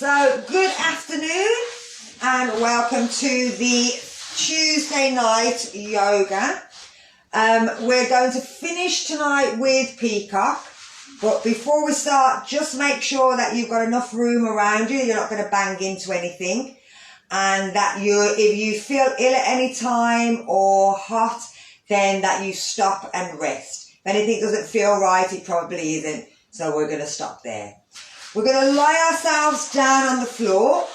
So, good afternoon and welcome to the Tuesday night yoga. We're going to finish tonight with Peacock, but before we start, just make sure that you've got enough room around you, you're not going to bang into anything, and that if you feel ill at any time or hot, then that you stop and rest. If anything doesn't feel right, it probably isn't, so we're going to stop there. We're going to lie ourselves down on the floor,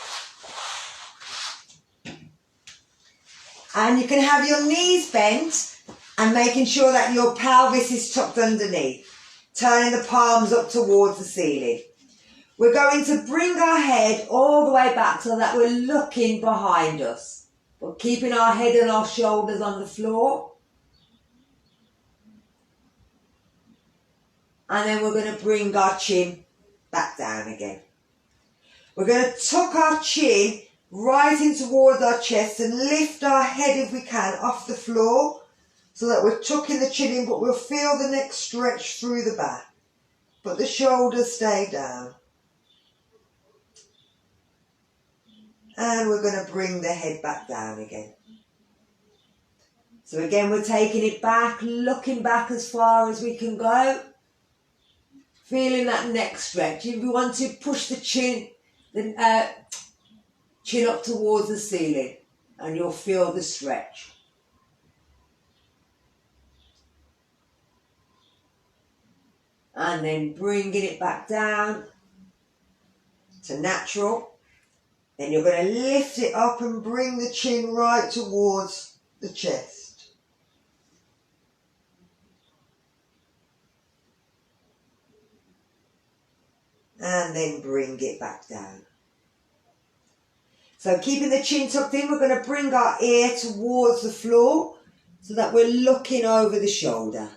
and you can have your knees bent and making sure that your pelvis is tucked underneath, turning the palms up towards the ceiling. We're going to bring our head all the way back so that we're looking behind us, but keeping our head and our shoulders on the floor. And then we're going to bring our chin back down again. We're going to tuck our chin right in towards our chest and lift our head if we can off the floor so that we're tucking the chin in, but we'll feel the neck stretch through the back. But the shoulders stay down. And we're going to bring the head back down again. So again, we're taking it back, looking back as far as we can go. Feeling that neck stretch. If you want to push the chin up towards the ceiling, and you'll feel the stretch. And then bringing it back down to natural. Then you're going to lift it up and bring the chin right towards the chest. And then bring it back down. So keeping the chin tucked in, we're going to bring our ear towards the floor so that we're looking over the shoulder.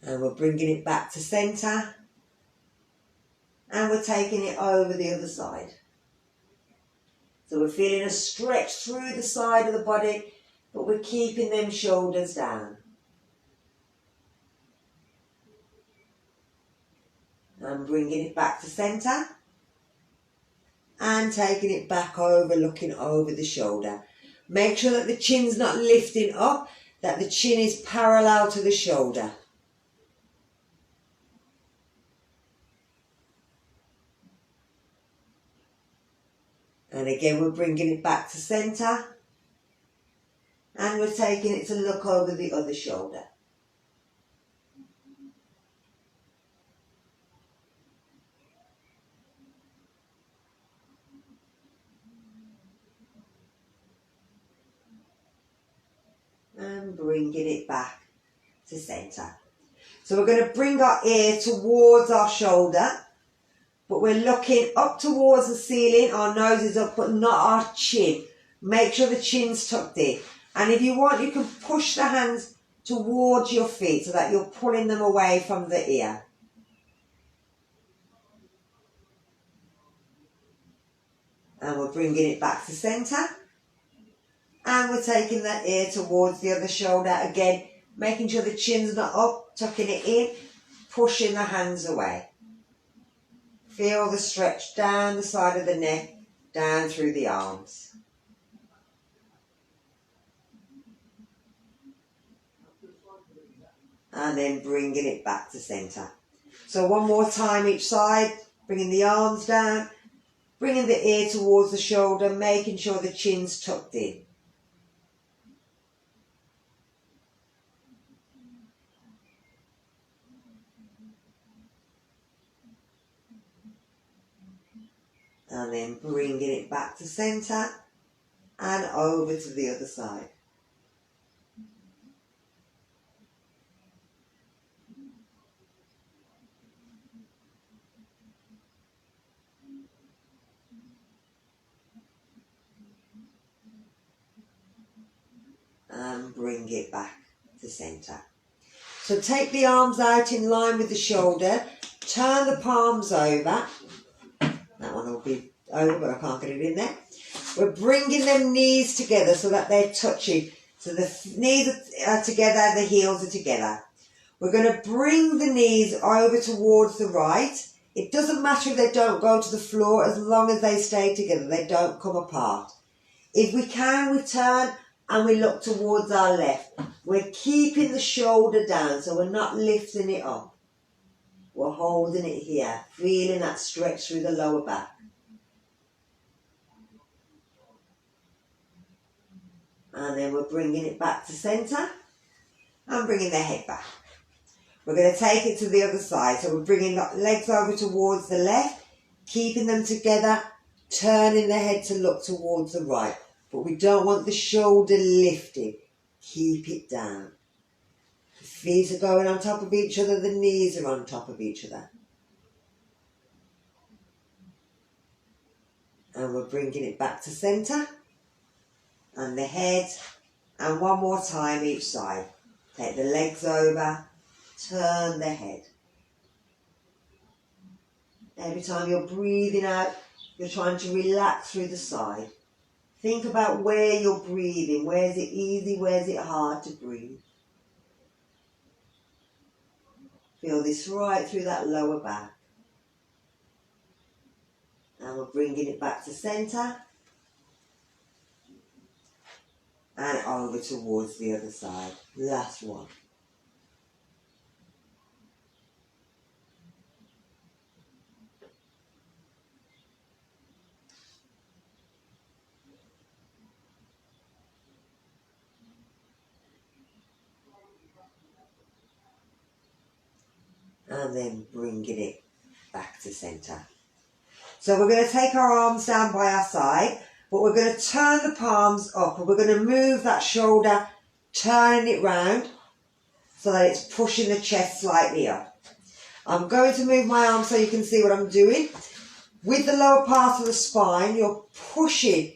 And we're bringing it back to centre. And we're taking it over the other side. So we're feeling a stretch through the side of the body, but we're keeping them shoulders down. And bringing it back to centre. And taking it back over, looking over the shoulder. Make sure that the chin's not lifting up, that the chin is parallel to the shoulder. And again, we're bringing it back to centre. And we're taking it to look over the other shoulder. And bringing it back to centre. So we're going to bring our ear towards our shoulder. But we're looking up towards the ceiling, our nose is up, but not our chin. Make sure the chin's tucked in. And if you want, you can push the hands towards your feet so that you're pulling them away from the ear. And we're bringing it back to centre. And we're taking that ear towards the other shoulder. Again, making sure the chin's not up, tucking it in, pushing the hands away. Feel the stretch down the side of the neck, down through the arms. And then bringing it back to centre. So one more time each side, bringing the arms down, bringing the ear towards the shoulder, making sure the chin's tucked in. And then bringing it back to centre and over to the other side. And bring it back to centre. So take the arms out in line with the shoulder, turn the palms over. That one will be over, but I can't get it in there. We're bringing them knees together so that they're touching. So So the knees are together, the heels are together. We're going to bring the knees over towards the right. It doesn't matter if they don't go to the floor as long as they stay together. They don't come apart. If we can, we turn and we look towards our left. We're keeping the shoulder down, so we're not lifting it up. We're holding it here, feeling that stretch through the lower back. And then we're bringing it back to centre and bringing the head back. We're going to take it to the other side. So we're bringing the legs over towards the left, keeping them together, turning the head to look towards the right. But we don't want the shoulder lifted. Keep it down. The feet are going on top of each other, the knees are on top of each other. And we're bringing it back to centre. And the head. And one more time each side. Take the legs over. Turn the head. Every time you're breathing out, you're trying to relax through the side. Think about where you're breathing. Where's it easy? Where's it hard to breathe? Feel this right through that lower back. And we're bringing it back to centre. And over towards the other side. Last one. And then bringing it back to centre. So we're going to take our arms down by our side, but we're going to turn the palms up and we're going to move that shoulder, turning it round so that it's pushing the chest slightly up. I'm going to move my arm so you can see what I'm doing. With the lower part of the spine, you're pushing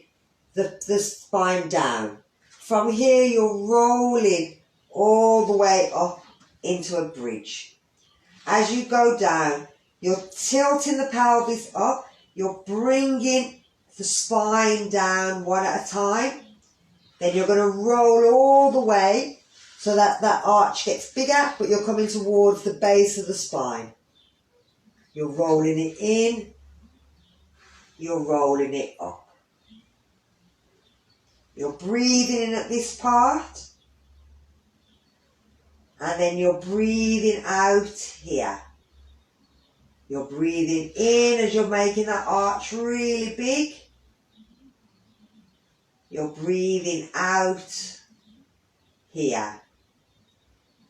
the spine down. From here, you're rolling all the way up into a bridge. As you go down, you're tilting the pelvis up, you're bringing the spine down one at a time. Then you're going to roll all the way so that that arch gets bigger, but you're coming towards the base of the spine. You're rolling it in, you're rolling it up. You're breathing in at this part, and then you're breathing out here. You're breathing in as you're making that arch really big. You're breathing out here.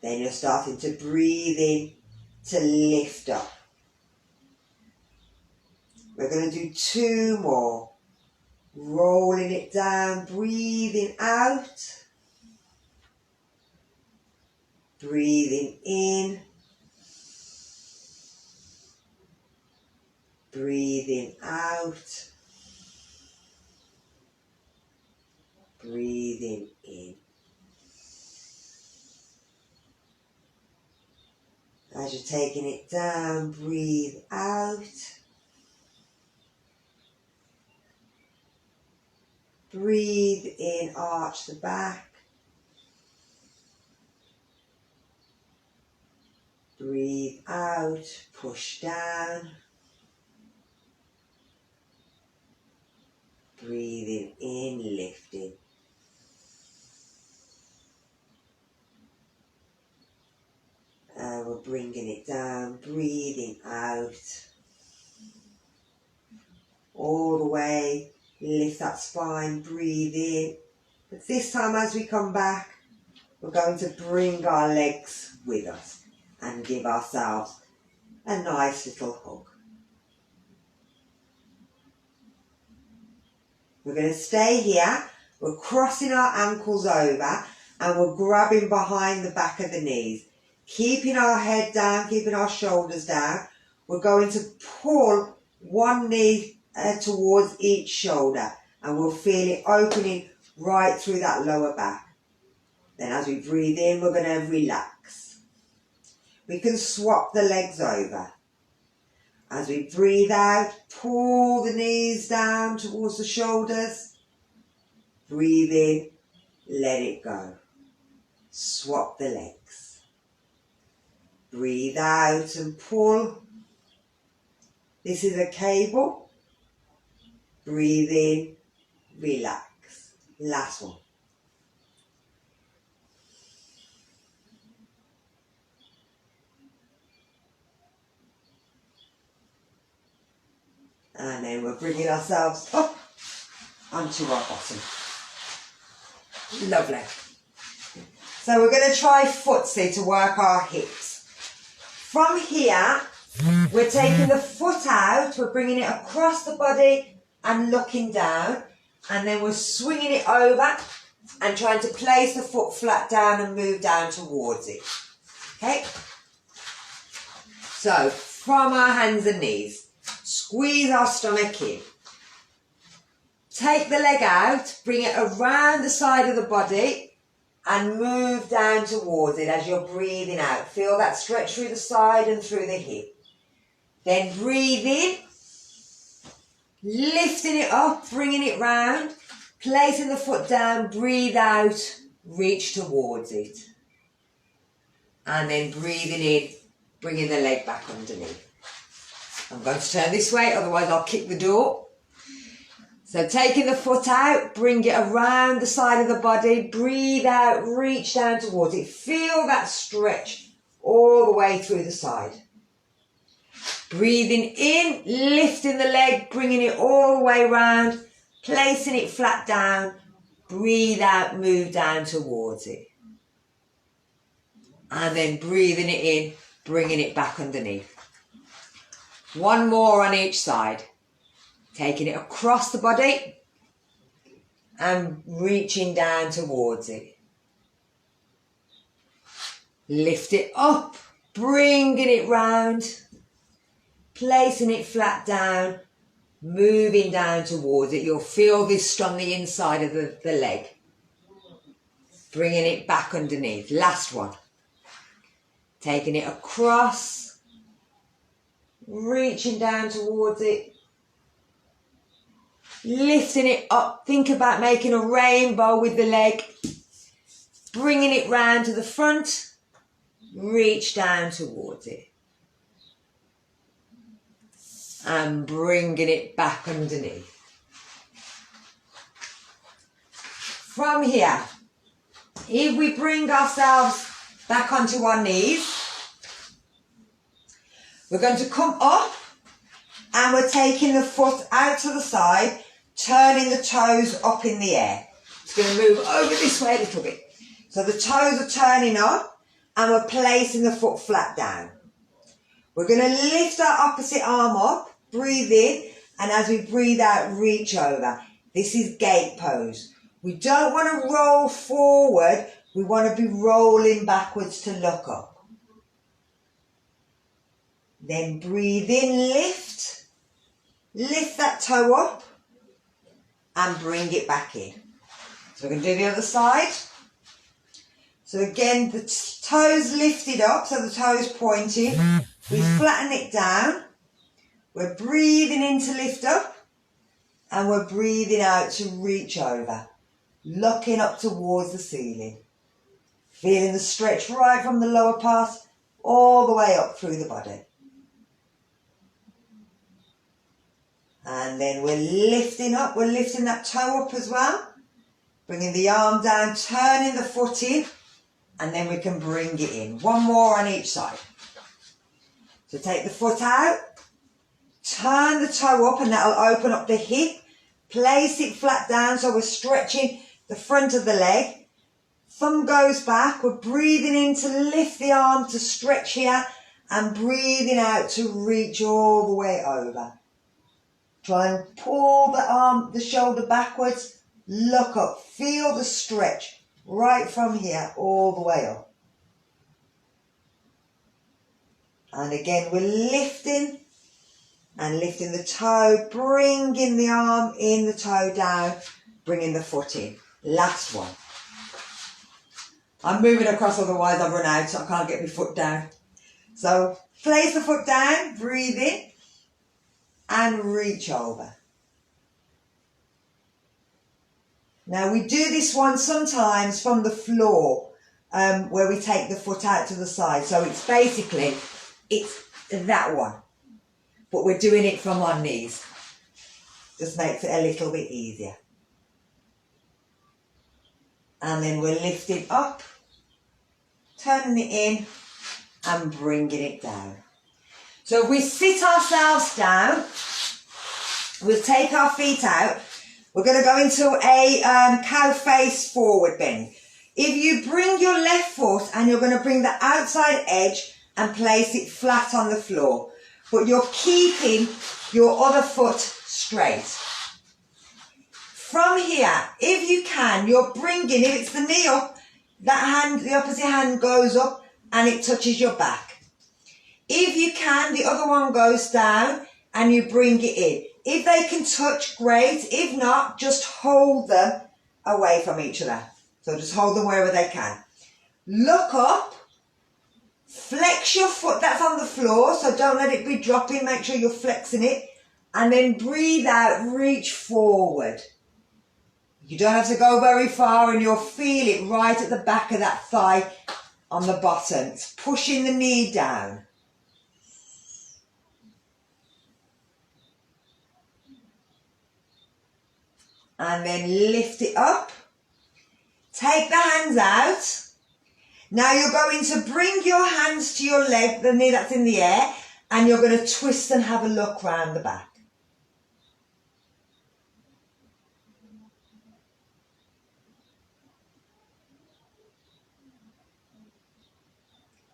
Then you're starting to breathe in to lift up. We're going to do 2 more. Rolling it down, breathing out. Breathing in. Breathing out. Breathing in. As you're taking it down, breathe out. Breathe in, arch the back. Breathe out, push down. Breathing in, lifting. And we're bringing it down, breathing out. All the way, lift that spine, breathe in. But this time as we come back, we're going to bring our legs with us and give ourselves a nice little hug. We're going to stay here, we're crossing our ankles over and we're grabbing behind the back of the knees. Keeping our head down, keeping our shoulders down. We're going to pull one knee towards each shoulder and we'll feel it opening right through that lower back. Then as we breathe in, we're going to relax. We can swap the legs over. As we breathe out, pull the knees down towards the shoulders. Breathe in, let it go. Swap the legs. Breathe out and pull. This is a cable. Breathe in, relax. Last one. And then we're bringing ourselves up onto our bottom. Lovely. So we're going to try footsie to work our hips. From here, we're taking the foot out, we're bringing it across the body and looking down. And then we're swinging it over and trying to place the foot flat down and move down towards it. Okay? So, from our hands and knees, squeeze our stomach in. Take the leg out, bring it around the side of the body and move down towards it as you're breathing out. Feel that stretch through the side and through the hip. Then breathe in, lifting it up, bringing it round, placing the foot down, breathe out, reach towards it. And then breathing in, bringing the leg back underneath. I'm going to turn this way, otherwise I'll kick the door. So taking the foot out, bring it around the side of the body, breathe out, reach down towards it. Feel that stretch all the way through the side. Breathing in, lifting the leg, bringing it all the way round, placing it flat down. Breathe out, move down towards it. And then breathing it in, bringing it back underneath. One more on each side. Taking it across the body and reaching down towards it. Lift it up, bringing it round, placing it flat down, moving down towards it. You'll feel this on the inside of the leg. Bringing it back underneath. Last one. Taking it across, reaching down towards it. Lifting it up, think about making a rainbow with the leg. Bringing it round to the front, reach down towards it. And bringing it back underneath. From here, if we bring ourselves back onto our knees, we're going to come up and we're taking the foot out to the side, turning the toes up in the air. It's going to move over this way a little bit. So the toes are turning up and we're placing the foot flat down. We're going to lift our opposite arm up, breathe in, and as we breathe out, reach over. This is gate pose. We don't want to roll forward, we want to be rolling backwards to look up. Then breathe in, lift that toe up and bring it back in. So we're going to do the other side. So again, the toes lifted up, so the toes pointing. We flatten it down. We're breathing in to lift up and we're breathing out to reach over, looking up towards the ceiling. Feeling the stretch right from the lower part all the way up through the body. And then we're lifting up, we're lifting that toe up as well. Bringing the arm down, turning the foot in, and then we can bring it in. One more on each side. So take the foot out, turn the toe up, and that'll open up the hip. Place it flat down so we're stretching the front of the leg. Thumb goes back, we're breathing in to lift the arm to stretch here, and breathing out to reach all the way over. Try and pull the shoulder backwards, look up, feel the stretch right from here all the way up. And again, we're lifting and lifting the toe, bringing the arm in, the toe down, bringing the foot in. Last one. I'm moving across, otherwise I'll run out, so I can't get my foot down. So place the foot down, breathe in, and reach over. Now we do this one sometimes from the floor, where we take the foot out to the side. So it's basically, it's that one, but we're doing it from our knees. Just makes it a little bit easier. And then we're lifting up, turning it in and bringing it down. So if we sit ourselves down, we'll take our feet out. We're going to go into a cow face forward bend. If you bring your left foot and you're going to bring the outside edge and place it flat on the floor, but you're keeping your other foot straight. From here, if you can, you're bringing, if it's the knee up, that hand, the opposite hand goes up and it touches your back. If you can, the other one goes down and you bring it in. If they can touch, great. If not, just hold them away from each other. So just hold them wherever they can. Look up, flex your foot, that's on the floor, so don't let it be dropping, make sure you're flexing it. And then breathe out, reach forward. You don't have to go very far and you'll feel it right at the back of that thigh on the bottom. It's pushing the knee down. And then lift it up. Take the hands out. Now you're going to bring your hands to your leg, the knee that's in the air, and you're going to twist and have a look round the back.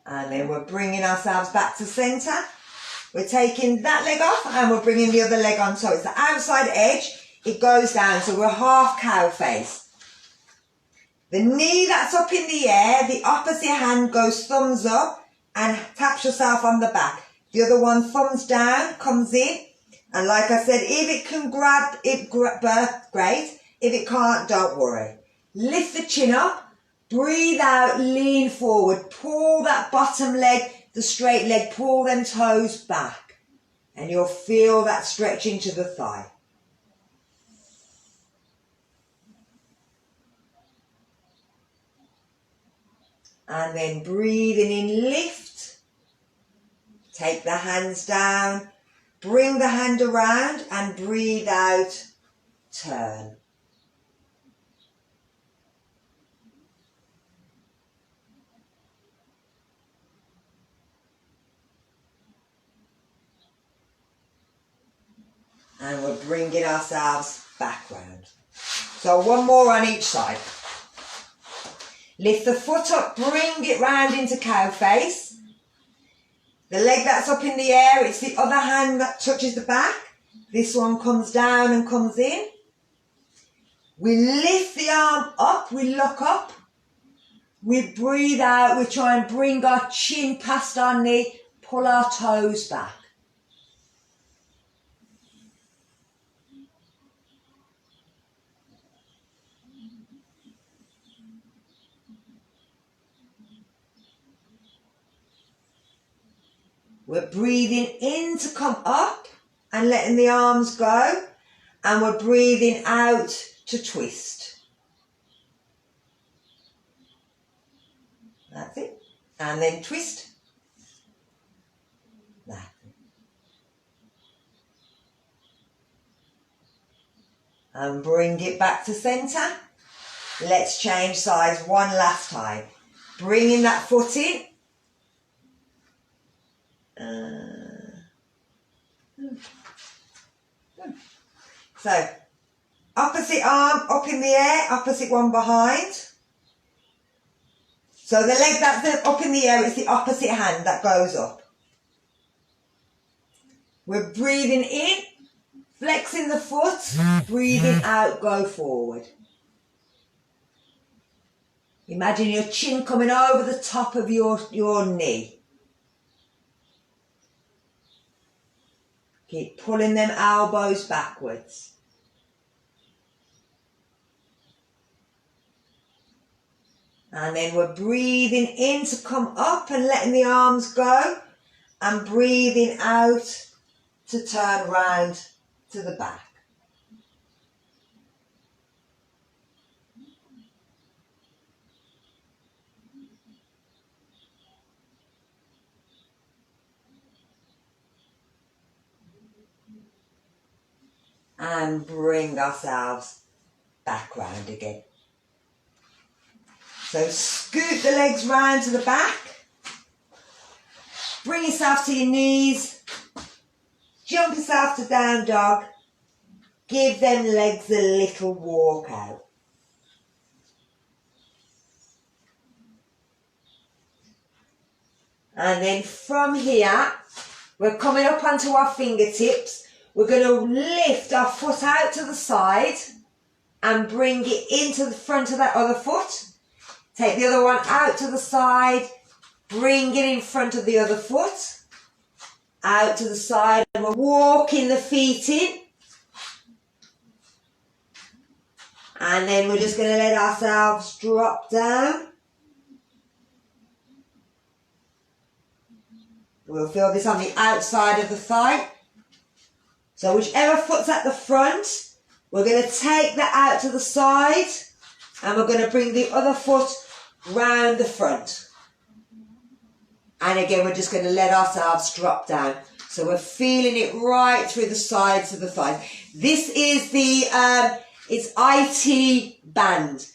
And then we're bringing ourselves back to centre. We're taking that leg off and we're bringing the other leg on. So it's the outside edge. It goes down. So we're half cow face. The knee that's up in the air, the opposite hand goes thumbs up and taps yourself on the back. The other one thumbs down, comes in. And like I said, if it can grab it, great. If it can't, don't worry. Lift the chin up. Breathe out, lean forward, pull that bottom leg, the straight leg, pull them toes back. And you'll feel that stretch into the thigh. And then breathing in, lift. Take the hands down, bring the hand around and breathe out, turn. And we're bringing ourselves back round. So one more on each side. Lift the foot up, bring it round into cow face. The leg that's up in the air, it's the other hand that touches the back. This one comes down and comes in. We lift the arm up, we look up. We breathe out, we try and bring our chin past our knee, pull our toes back. We're breathing in to come up and letting the arms go. And we're breathing out to twist. That's it. And then twist. That's it. And bring it back to centre. Let's change sides one last time. Bringing that foot in. So, opposite arm up in the air, opposite one behind. So the leg that's up in the air, it's the opposite hand that goes up. We're breathing in, flexing the foot, breathing out, go forward. Imagine your chin coming over the top of your knee. Keep pulling them elbows backwards. And then we're breathing in to come up and letting the arms go. And breathing out to turn round to the back. and bring ourselves back round again. So scoot the legs round to the back, bring yourself to your knees, jump yourself to down dog, give them legs a little walk out. And then from here, we're coming up onto our fingertips. We're going to lift our foot out to the side and bring it into the front of that other foot. Take the other one out to the side, bring it in front of the other foot, out to the side, and we're walking the feet in. And then we're just going to let ourselves drop down. We'll feel this on the outside of the thigh. So whichever foot's at the front, we're going to take that out to the side and we're going to bring the other foot round the front. And again, we're just going to let ourselves drop down. So we're feeling it right through the sides of the thighs. This is the, it's IT band.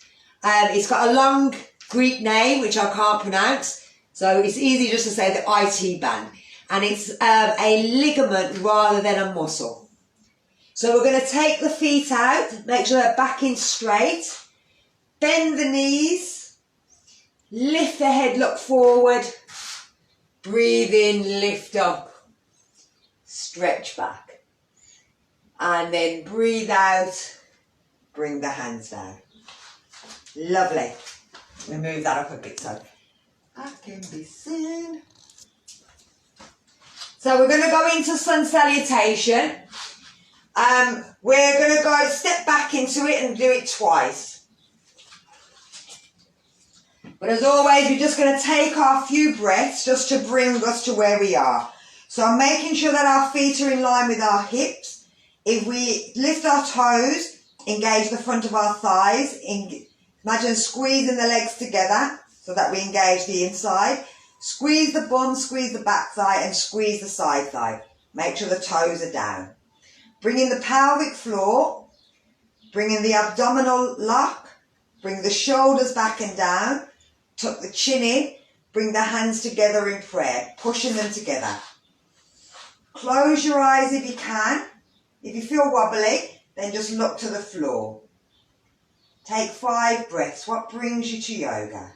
It's got a long Greek name, which I can't pronounce. So it's easy just to say the IT band. And it's a ligament rather than a muscle. So we're going to take the feet out, make sure they're back in straight. Bend the knees. Lift the head, look forward. Breathe in, lift up. Stretch back. And then breathe out. Bring the hands down. Lovely. We'll move that up a bit so I can be seen. So we're going to go into sun salutation. We're going to go step back into it and do it twice. But as always, we're just going to take our few breaths just to bring us to where we are. So I'm making sure that our feet are in line with our hips. If we lift our toes, engage the front of our thighs. Imagine squeezing the legs together so that we engage the inside. Squeeze the bum, squeeze the back thigh and squeeze the side thigh. Make sure the toes are down. Bring in the pelvic floor. Bring in the abdominal lock. Bring the shoulders back and down. Tuck the chin in. Bring the hands together in prayer, pushing them together. Close your eyes if you can. If you feel wobbly, then just look to the floor. Take 5 breaths. What brings you to yoga?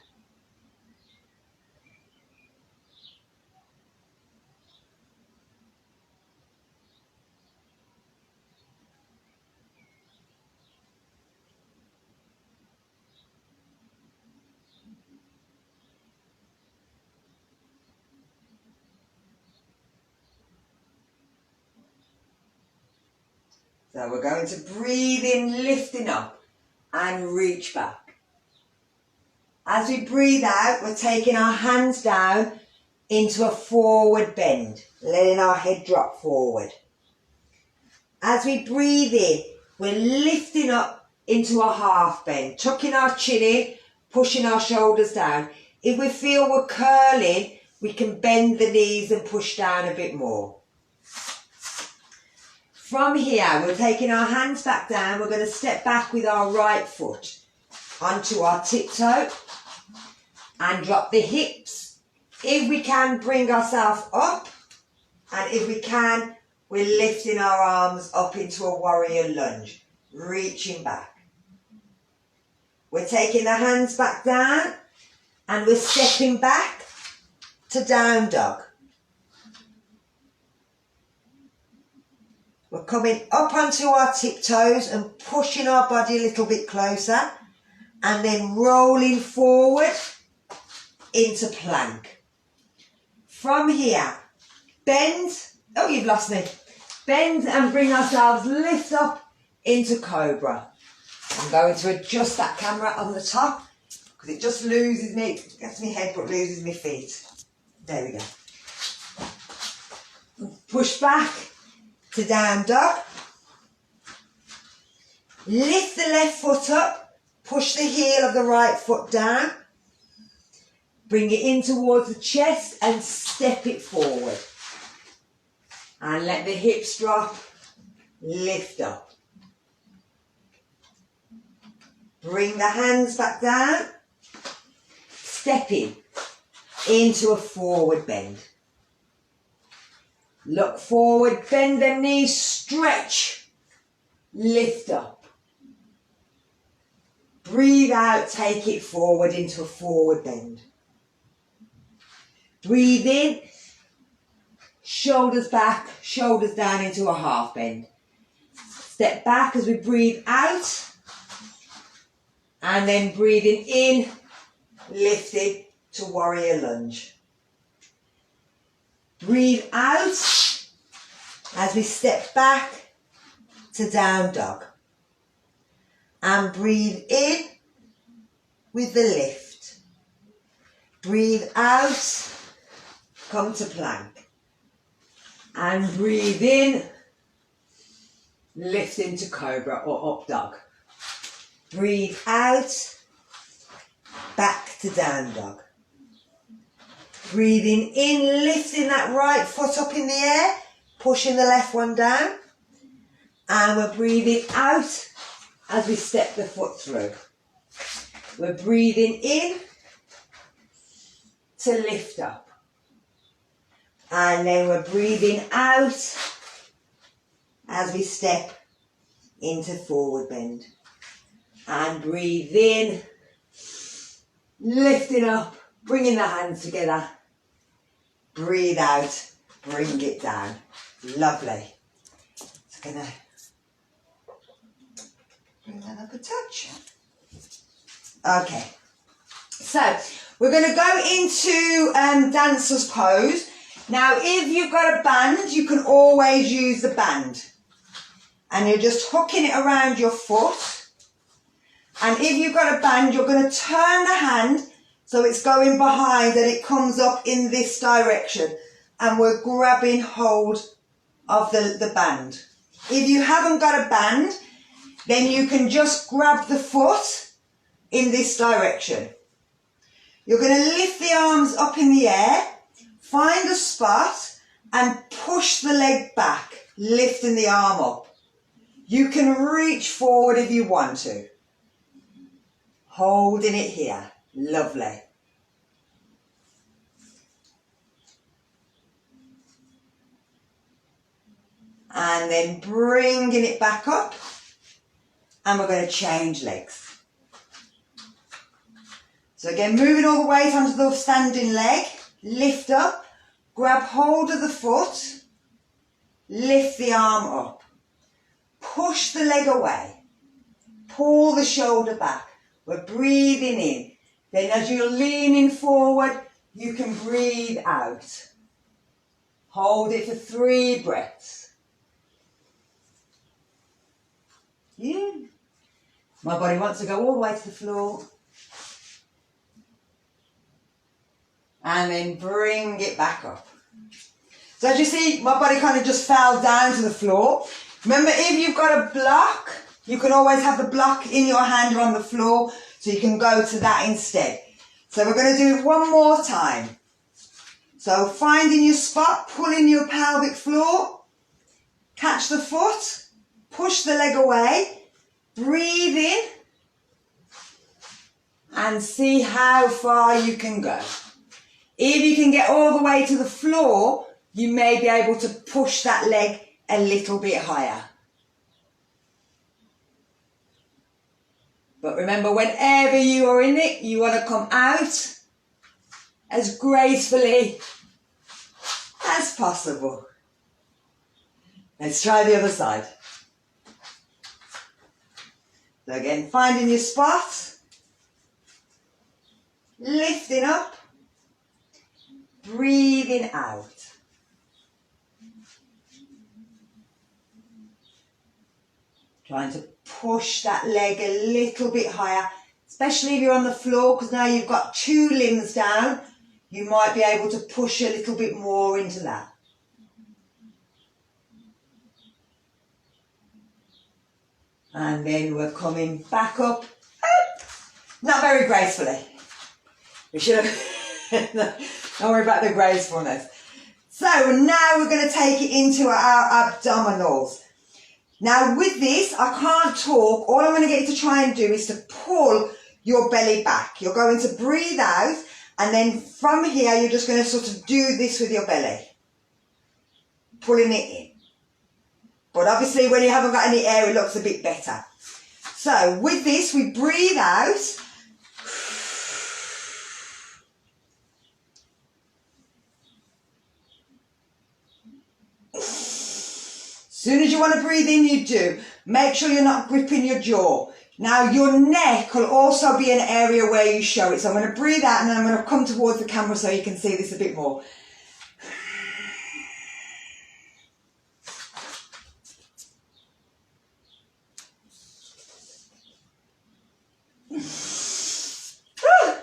So we're going to breathe in, lifting up and reach back. As we breathe out, we're taking our hands down into a forward bend, letting our head drop forward. As we breathe in, we're lifting up into a half bend, tucking our chin in, pushing our shoulders down. If we feel we're curling, we can bend the knees and push down a bit more. From here, we're taking our hands back down. We're going to step back with our right foot onto our tiptoe and drop the hips. If we can, bring ourselves up. And if we can, we're lifting our arms up into a warrior lunge, reaching back. We're taking the hands back down and we're stepping back to down dog. We're coming up onto our tiptoes and pushing our body a little bit closer and then rolling forward into plank. From here, bend, oh you've lost me, bend and bring ourselves, lift up into cobra. I'm going to adjust that camera on the top because it just loses me, gets me head but loses me feet. There we go. Push back to down dog. Lift the left foot up, push the heel of the right foot down, bring it in towards the chest and step it forward. And let the hips drop, lift up. Bring the hands back down. Stepping into a forward bend. Look forward, bend them knees, stretch, lift up. Breathe out, take it forward into a forward bend. Breathe in, shoulders back, shoulders down into a half bend. Step back as we breathe out, and then breathing in, lifted to warrior lunge. Breathe out as we step back to down dog. And breathe in with the lift. Breathe out, come to plank. And breathe in, lift into cobra or up dog. Breathe out, back to down dog. Breathing in, lifting that right foot up in the air, pushing the left one down. And we're breathing out as we step the foot through. We're breathing in to lift up. And then we're breathing out as we step into forward bend. And breathe in, lifting up, bringing the hands together. Breathe out, bring it down. Lovely. Just gonna bring that up a touch. Okay. So we're going to go into dancer's pose. Now, if you've got a band, you can always use the band. And you're just hooking it around your foot. And if you've got a band, you're going to turn the hand so it's going behind and it comes up in this direction. And we're grabbing hold of the band. If you haven't got a band, then you can just grab the foot in this direction. You're going to lift the arms up in the air, find a spot and push the leg back, lifting the arm up. You can reach forward if you want to. Holding it here. Lovely. And then bringing it back up. And we're going to change legs. So again, moving all the weight onto the standing leg. Lift up. Grab hold of the foot. Lift the arm up. Push the leg away. Pull the shoulder back. We're breathing in. Then as you're leaning forward, you can breathe out. Hold it for 3 breaths. Yeah. My body wants to go all the way to the floor. And then bring it back up. So as you see, my body kind of just fell down to the floor. Remember, if you've got a block, you can always have the block in your hand or on the floor, so you can go to that instead. So we're going to do it one more time. So finding your spot, pulling your pelvic floor, catch the foot, push the leg away, breathe in, and see how far you can go. If you can get all the way to the floor, you may be able to push that leg a little bit higher. But remember, whenever you are in it, you want to come out as gracefully as possible. Let's try the other side. So again, finding your spot, lifting up, breathing out. Trying to push that leg a little bit higher, especially if you're on the floor, because now you've got 2 limbs down, you might be able to push a little bit more into that. And then we're coming back up. Not very gracefully. We should have, don't worry about the gracefulness. So now we're going to take it into our abdominals. Now with this, I can't talk. All I'm going to get you to try and do is to pull your belly back. You're going to breathe out, and then from here, you're just going to sort of do this with your belly. Pulling it in. But obviously when you haven't got any air, it looks a bit better. So with this, we breathe out. As soon as you want to breathe in, you do. Make sure you're not gripping your jaw. Now your neck will also be an area where you show it. So I'm going to breathe out, and then I'm going to come towards the camera so you can see this a bit more.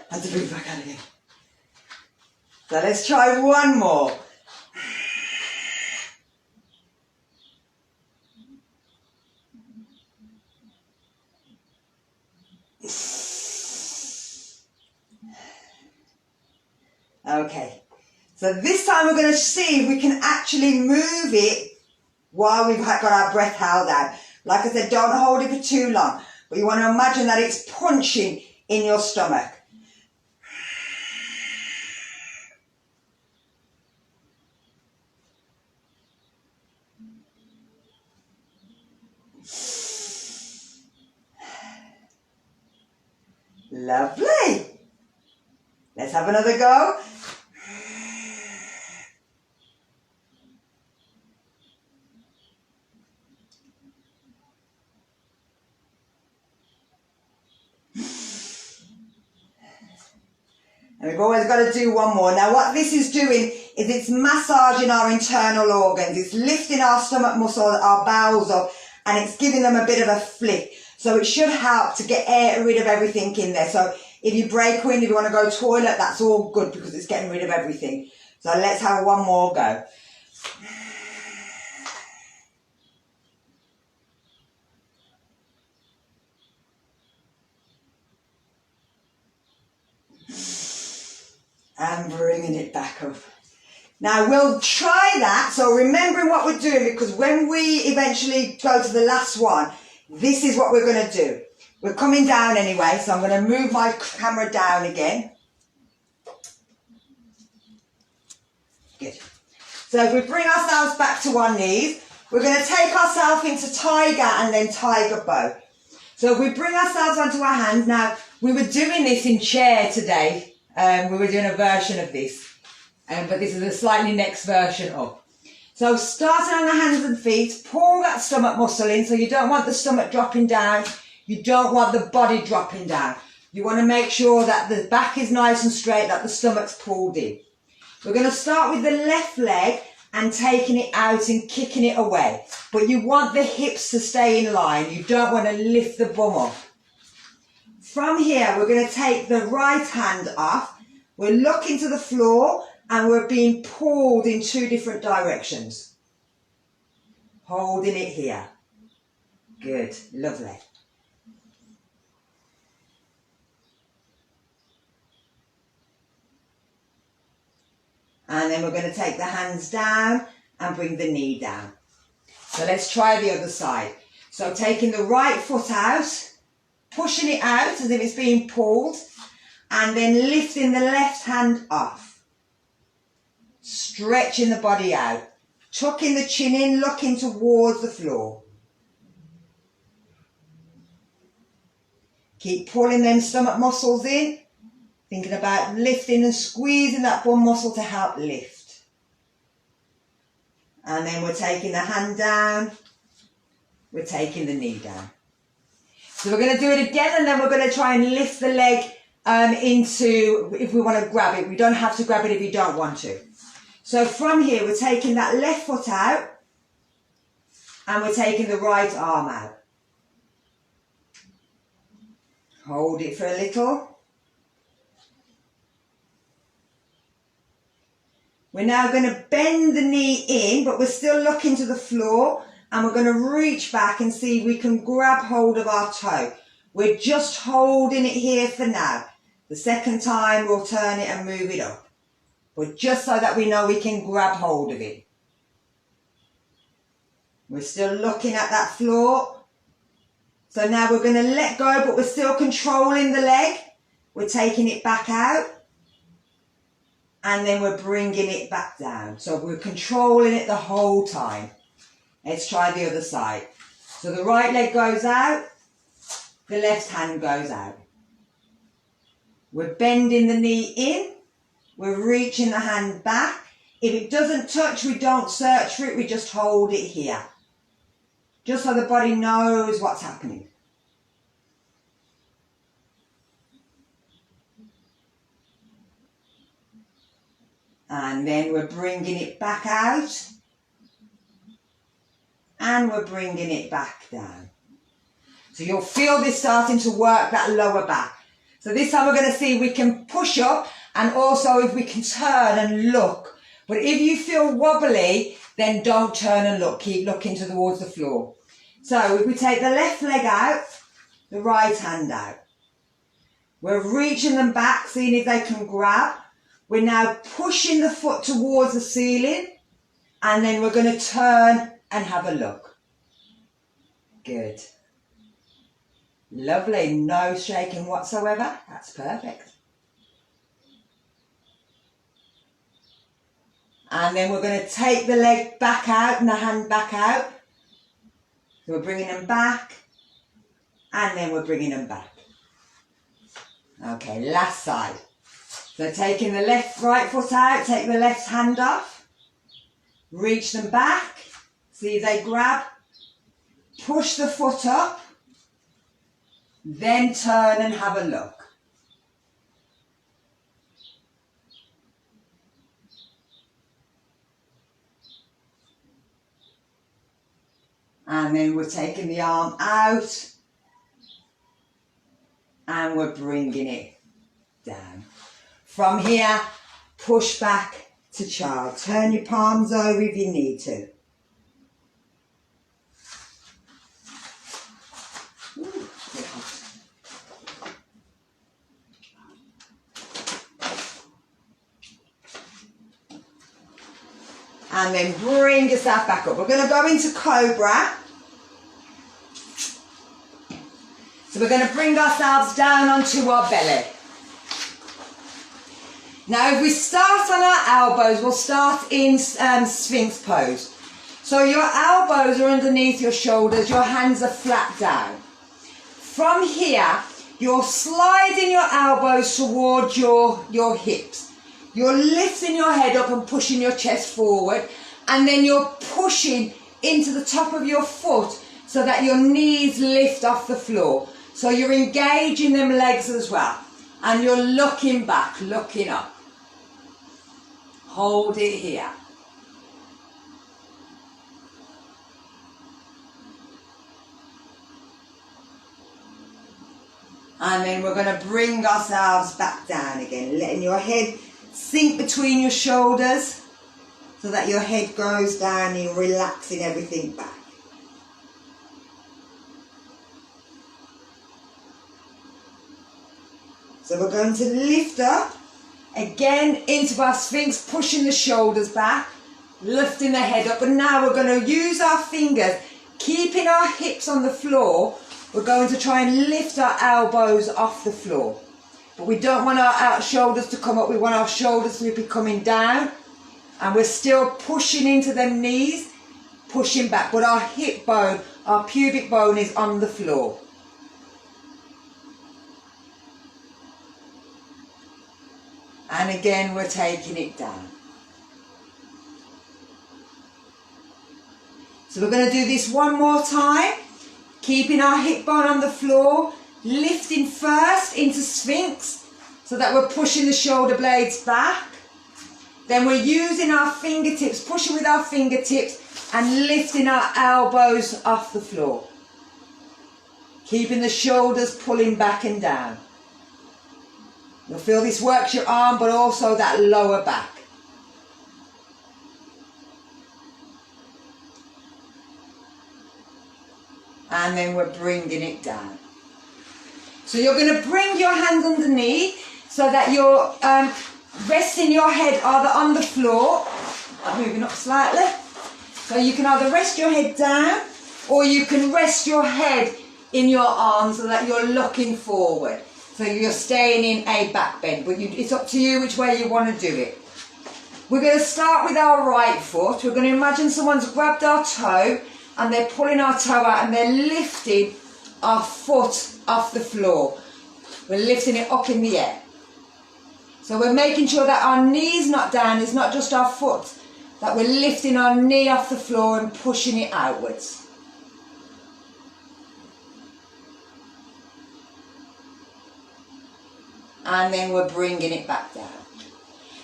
Had to breathe back out again. So let's try one more. Okay, so this time we're going to see if we can actually move it while we've got our breath held out. Like I said, don't hold it for too long, but you want to imagine that it's punching in your stomach. Lovely. Let's have another go. And we've always got to do one more. Now what this is doing is it's massaging our internal organs. It's lifting our stomach muscle, our bowels up, and it's giving them a bit of a flick. So it should help to get rid of everything in there. So if you break wind, if you want to go toilet, that's all good because it's getting rid of everything. So let's have one more go. And bringing it back up. Now we'll try that, so remembering what we're doing, because when we eventually go to the last one, this is what we're going to do. We're coming down anyway, so I'm going to move my camera down again. Good. So if we bring ourselves back to our knees, we're going to take ourselves into tiger and then tiger bow. So if we bring ourselves onto our hands, now we were doing this in chair today. We were doing a version of this, but this is a slightly next version up. So starting on the hands and feet, pull that stomach muscle in. So you don't want the stomach dropping down. You don't want the body dropping down. You want to make sure that the back is nice and straight, that the stomach's pulled in. We're going to start with the left leg and taking it out and kicking it away. But you want the hips to stay in line. You don't want to lift the bum up. From here, we're going to take the right hand off. We're looking to the floor and we're being pulled in two different directions. Holding it here. Good, lovely. And then we're going to take the hands down and bring the knee down. So let's try the other side. So taking the right foot out, pushing it out as if it's being pulled, and then lifting the left hand off. Stretching the body out, tucking the chin in, looking towards the floor. Keep pulling them stomach muscles in, thinking about lifting and squeezing that bum muscle to help lift. And then we're taking the hand down, we're taking the knee down. So we're going to do it again, and then we're going to try and lift the leg into, if we want to grab it. We don't have to grab it if you don't want to. So from here, we're taking that left foot out, and we're taking the right arm out. Hold it for a little. We're now going to bend the knee in, but we're still looking to the floor, and we're going to reach back and see if we can grab hold of our toe. We're just holding it here for now. The second time we'll turn it and move it up. But just so that we know we can grab hold of it. We're still looking at that floor. So now we're going to let go, but we're still controlling the leg. We're taking it back out. And then we're bringing it back down. So we're controlling it the whole time. Let's try the other side. So the right leg goes out. The left hand goes out. We're bending the knee in. We're reaching the hand back. If it doesn't touch, we don't search for it. We just hold it here. Just so the body knows what's happening. And then we're bringing it back out. And we're bringing it back down. So you'll feel this starting to work that lower back. So this time we're going to see if we can push up and also if we can turn and look. But if you feel wobbly, then don't turn and look. Keep looking towards the floor. So if we take the left leg out, the right hand out. We're reaching them back, seeing if they can grab. We're now pushing the foot towards the ceiling. And then we're going to turn and have a look. Good. Lovely. No shaking whatsoever. That's perfect. And then we're going to take the leg back out and the hand back out. So we're bringing them back. And then we're bringing them back. Okay, last side. So taking the right foot out, take the left hand off. Reach them back. See if they grab. Push the foot up. Then turn and have a look. And then we're taking the arm out. And we're bringing it down. From here, push back to child. Turn your palms over if you need to. And then bring yourself back up. We're going to go into Cobra. So we're going to bring ourselves down onto our belly. Now if we start on our elbows, we'll start in Sphinx pose. So your elbows are underneath your shoulders, your hands are flat down. From here, you're sliding your elbows towards your hips. You're lifting your head up and pushing your chest forward, and then you're pushing into the top of your foot so that your knees lift off the floor. So you're engaging them legs as well. And you're looking back, looking up. Hold it here. And then we're going to bring ourselves back down again, letting your head sink between your shoulders so that your head goes down and you're relaxing everything back. So we're going to lift up again into our Sphinx, pushing the shoulders back, lifting the head up. And now we're going to use our fingers, keeping our hips on the floor. We're going to try and lift our elbows off the floor. But we don't want our shoulders to come up. We want our shoulders to be coming down. And we're still pushing into them knees, pushing back. But our hip bone, our pubic bone is on the floor. And again, we're taking it down. So we're going to do this one more time. Keeping our hip bone on the floor. Lifting first into Sphinx so that we're pushing the shoulder blades back. Then we're using our fingertips, pushing with our fingertips and lifting our elbows off the floor. Keeping the shoulders pulling back and down. You'll feel this works your arm but also that lower back. And then we're bringing it down. So you're going to bring your hands underneath so that you're resting your head either on the floor, moving up slightly, So you can either rest your head down or you can rest your head in your arms so that you're looking forward. So you're staying in a back bend, but it's up to you which way you want to do it. We're going to start with our right foot. We're going to imagine someone's grabbed our toe and they're pulling our toe out and they're lifting our foot off the floor. We're lifting it up in the air. So we're making sure that our knee's not down, it's not just our foot, that we're lifting our knee off the floor and pushing it outwards. And then we're bringing it back down.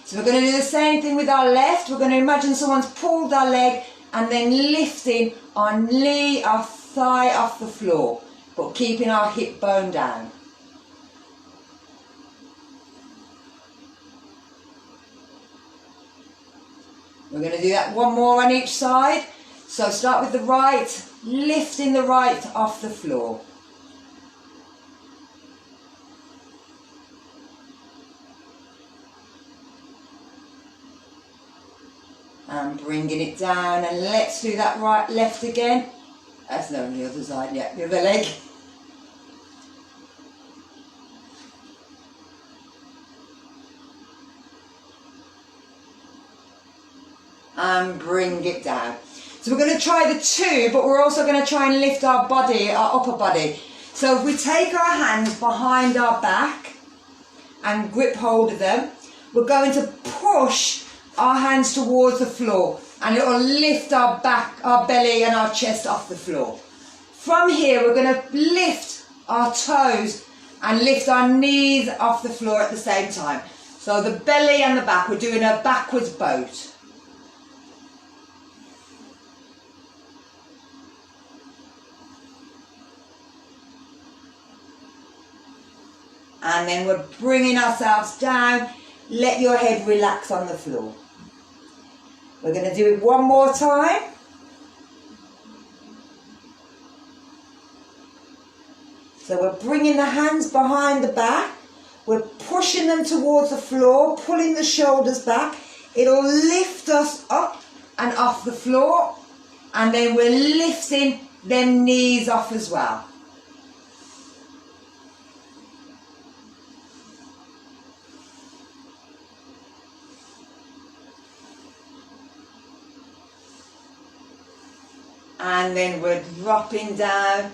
So we're going to do the same thing with our left. We're going to imagine someone's pulled our leg and then lifting our knee, our thigh off the floor, but keeping our hip bone down. We're going to do that one more on each side. So start with the right, lifting the right off the floor. And bringing it down, and let's do that right, left again. That's not on the other side yet, the other leg. And bring it down. So we're going to try the two, but we're also going to try and lift our body, our upper body. So if we take our hands behind our back and grip hold of them, we're going to push our hands towards the floor, and it will lift our back, our belly and our chest off the floor. From here we're going to lift our toes and lift our knees off the floor at the same time. So the belly and the back, we're doing a backwards boat. And then we're bringing ourselves down. Let your head relax on the floor. We're going to do it one more time. So we're bringing the hands behind the back. We're pushing them towards the floor, pulling the shoulders back. It'll lift us up and off the floor. And then we're lifting them knees off as well. And then we're dropping down,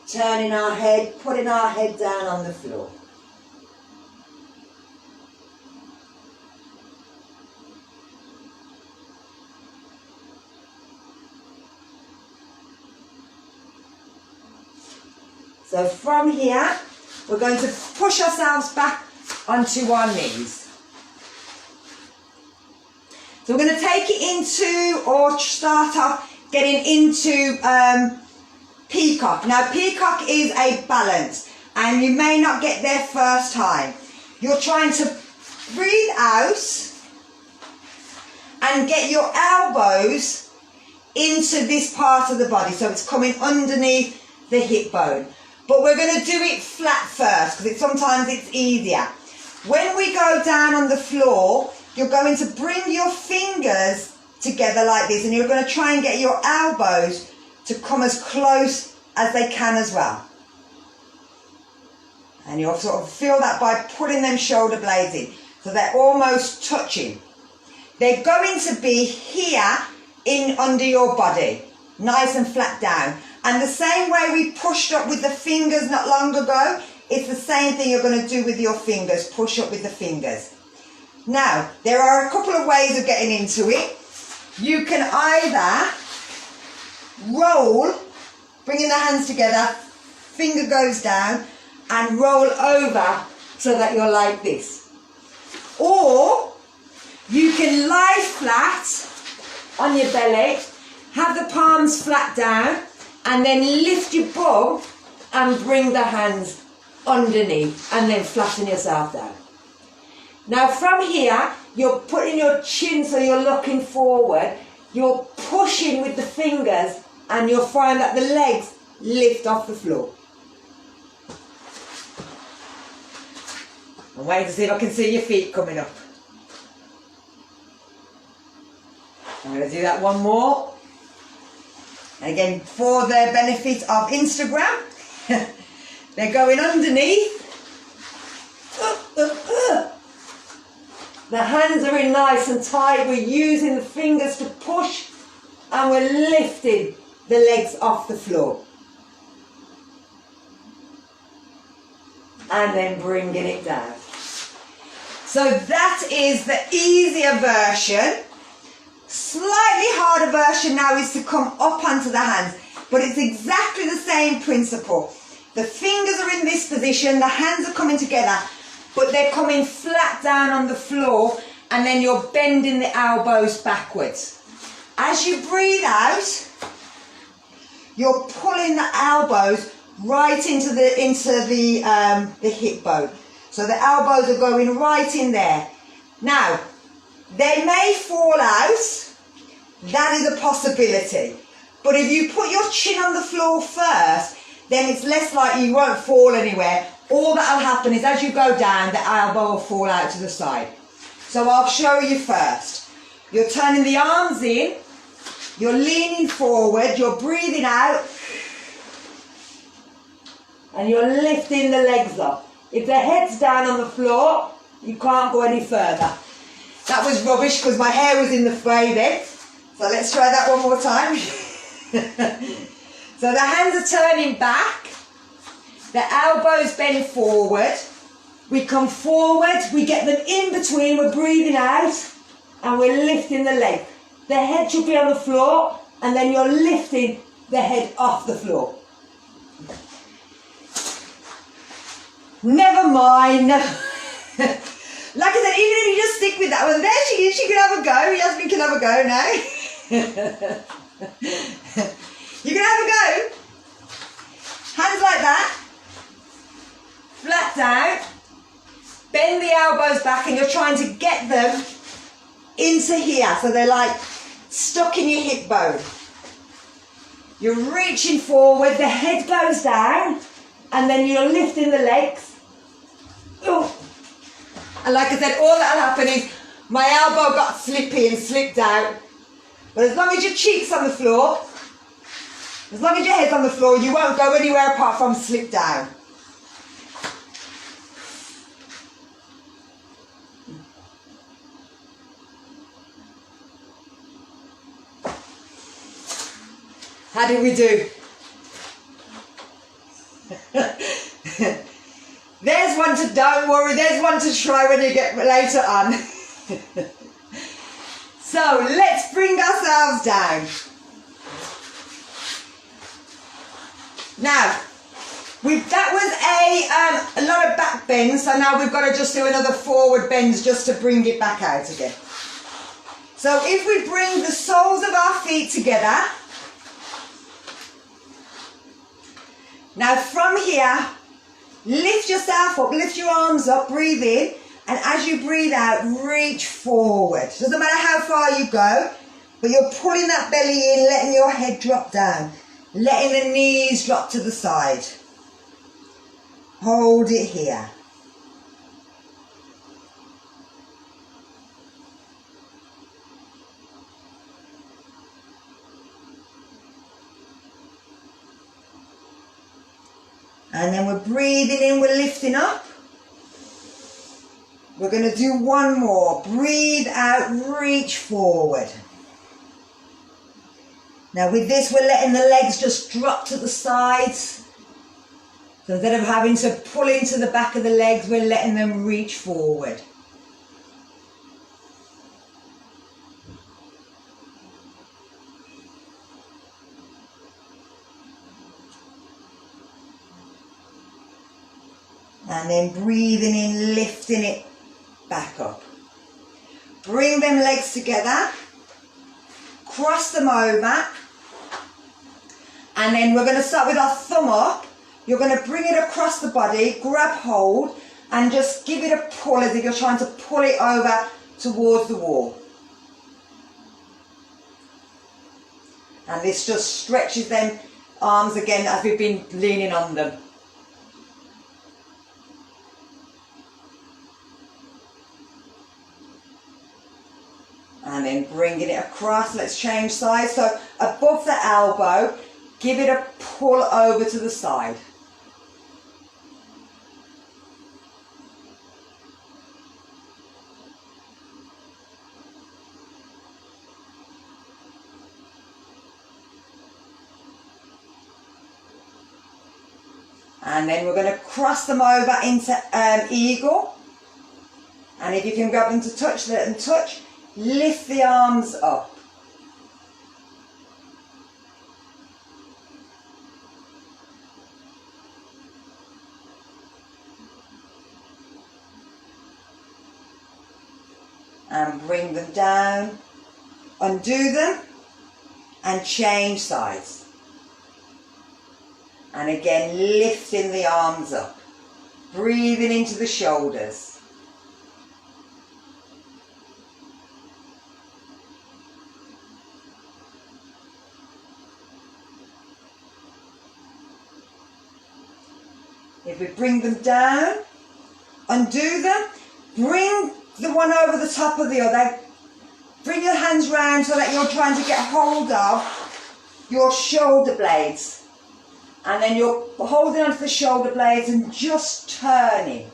turning our head, putting our head down on the floor. So from here, we're going to push ourselves back onto our knees. So we're going to take it into, or start off getting into peacock. Now peacock is a balance, and you may not get there first time. You're trying to breathe out and get your elbows into this part of the body, so it's coming underneath the hip bone. But we're going to do it flat first, because sometimes it's easier. When we go down on the floor, you're going to bring your fingers together like this, and you're going to try and get your elbows to come as close as they can as well. And you'll sort of feel that by putting them shoulder blades in, so they're almost touching. They're going to be here in under your body, nice and flat down. And the same way we pushed up with the fingers not long ago, it's the same thing you're going to do with your fingers, push up with the fingers. Now, there are a couple of ways of getting into it. You can either roll, bringing the hands together, finger goes down, and roll over so that you're like this. Or you can lie flat on your belly, have the palms flat down, and then lift your bum and bring the hands underneath, and then flatten yourself down. Now from here, you're putting your chin so you're looking forward, you're pushing with the fingers, and you'll find that the legs lift off the floor. I'm waiting to see if I can see your feet coming up. I'm going to do that one more. Again, for the benefit of Instagram, they're going underneath. The hands are in nice and tight. We're using the fingers to push and we're lifting the legs off the floor. And then bringing it down. So that is the easier version. Slightly harder version now is to come up onto the hands, but it's exactly the same principle. The fingers are in this position, the hands are coming together, but they're coming flat down on the floor, and then you're bending the elbows backwards. As you breathe out, you're pulling the elbows right into the hip bone. So the elbows are going right in there. Now, they may fall out. That is a possibility. But if you put your chin on the floor first, then it's less likely you won't fall anywhere. All that'll happen is as you go down, the elbow will fall out to the side. So I'll show you first. You're turning the arms in. You're leaning forward. You're breathing out. And you're lifting the legs up. If the head's down on the floor, you can't go any further. That was rubbish because my hair was in the way then. So let's try that one more time. So the hands are turning back. The elbows bend forward. We come forward. We get them in between. We're breathing out. And we're lifting the leg. The head should be on the floor. And then you're lifting the head off the floor. Never mind. Like I said, even if you just stick with that one, there she is, she can have a go. Yasmin can have a go now. You can have a go. Hands like that. Flat down. Bend the elbows back and you're trying to get them into here. So they're like stuck in your hip bone. You're reaching forward, the head goes down, and then you're lifting the legs. Ooh. And like I said, all that'll happen is my elbow got slippy and slipped out. But as long as your cheek's on the floor, as long as your head's on the floor, you won't go anywhere apart from slip down. How did we do? There's one to don't worry, there's one to try when you get later on. So let's bring ourselves down. Now, that was a lot of back bends, so now we've got to just do another forward bends just to bring it back out again. So if we bring the soles of our feet together, now from here, lift yourself up, lift your arms up, breathe in, and as you breathe out, reach forward. Doesn't matter how far you go, but you're pulling that belly in, letting your head drop down, letting the knees drop to the side. Hold it here. And then we're breathing in, we're lifting up. We're going to do one more. Breathe out, reach forward. Now with this, we're letting the legs just drop to the sides. So instead of having to pull into the back of the legs, we're letting them reach forward. And then breathing in, lifting it back up. Bring them legs together. Cross them over. And then we're going to start with our thumb up. You're going to bring it across the body, grab hold, and just give it a pull as if you're trying to pull it over towards the wall. And this just stretches them arms again as we've been leaning on them. And then bringing it across, let's change sides. So above the elbow. Give it a pull over to the side. And then we're going to cross them over into eagle. And if you can grab them to touch, let them touch. Lift the arms up. And bring them down, undo them, and change sides. And again, lifting the arms up, breathing into the shoulders. If we bring them down, undo them, bring the one over the top of the other. Bring your hands round so that you're trying to get hold of your shoulder blades. And then you're holding onto the shoulder blades and just turning.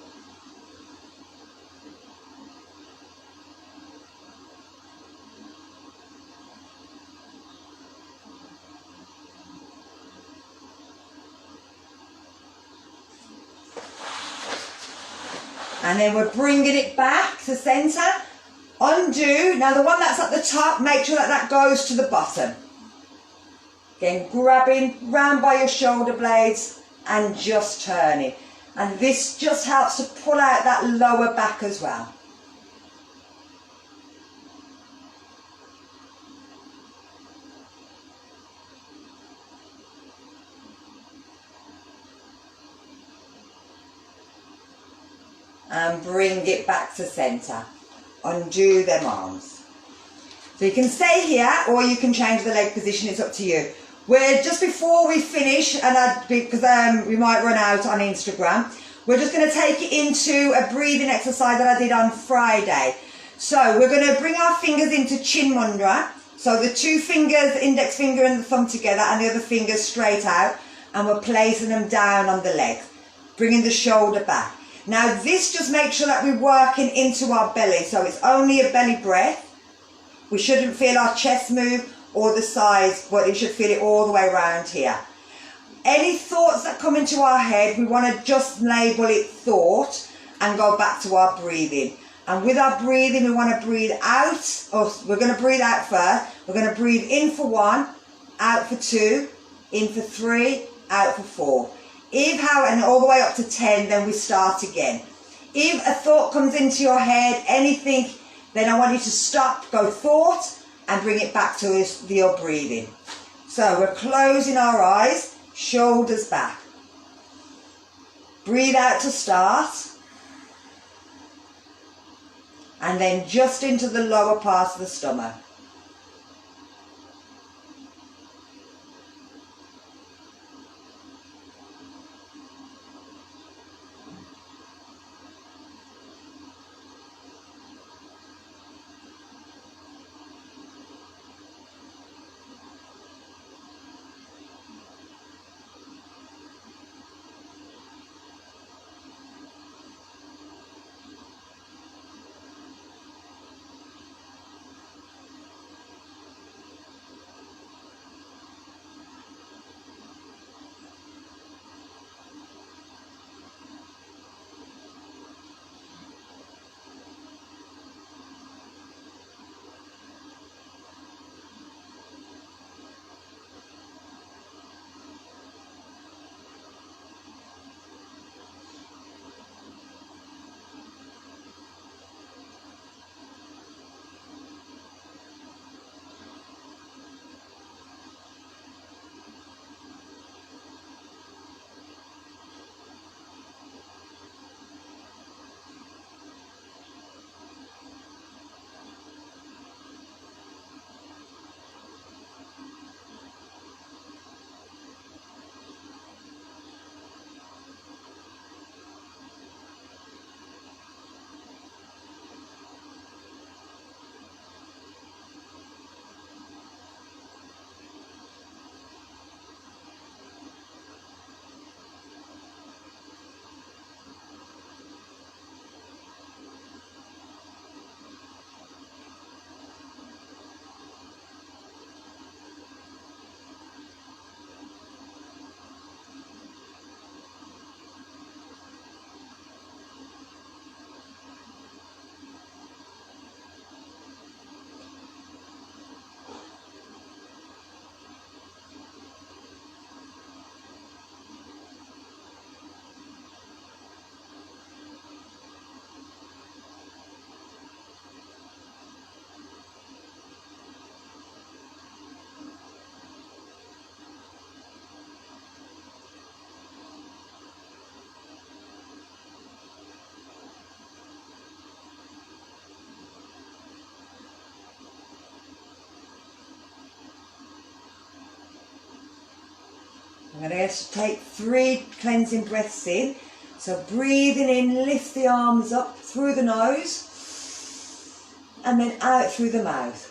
And then we're bringing it back to centre. Undo. Now the one that's at the top, make sure that that goes to the bottom. Again, grabbing round by your shoulder blades and just turning. And this just helps to pull out that lower back as well. And bring it back to centre. Undo them arms. So you can stay here or you can change the leg position, it's up to you. We're just before we finish, and because we might run out on Instagram, we're just going to take it into a breathing exercise that I did on Friday. So we're going to bring our fingers into chin mudra. So the two fingers, index finger and the thumb together, and the other fingers straight out, and we're placing them down on the legs, bringing the shoulder back. Now this just makes sure that we're working into our belly, so it's only a belly breath. We shouldn't feel our chest move or the sides, but you should feel it all the way around here. Any thoughts that come into our head, we want to just label it thought and go back to our breathing. And with our breathing, we want to breathe out, or we're going to breathe out first. We're going to breathe in for 1, out for 2, in for 3, out for 4. And all the way up to 10, then we start again. If a thought comes into your head, anything, then I want you to stop, go thought, and bring it back to your breathing. So we're closing our eyes, shoulders back. Breathe out to start. And then just into the lower part of the stomach. I'm going to take 3 cleansing breaths in. So breathing in, lift the arms up through the nose and then out through the mouth.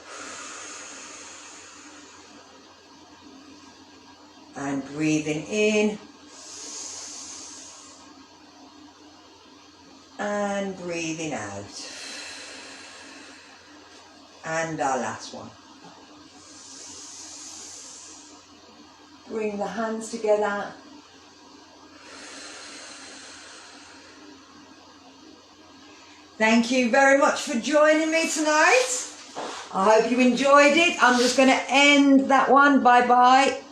And breathing in and breathing out. And our last one. Bring the hands together. Thank you very much for joining me tonight. I hope you enjoyed it. I'm just going to end that one. Bye-bye.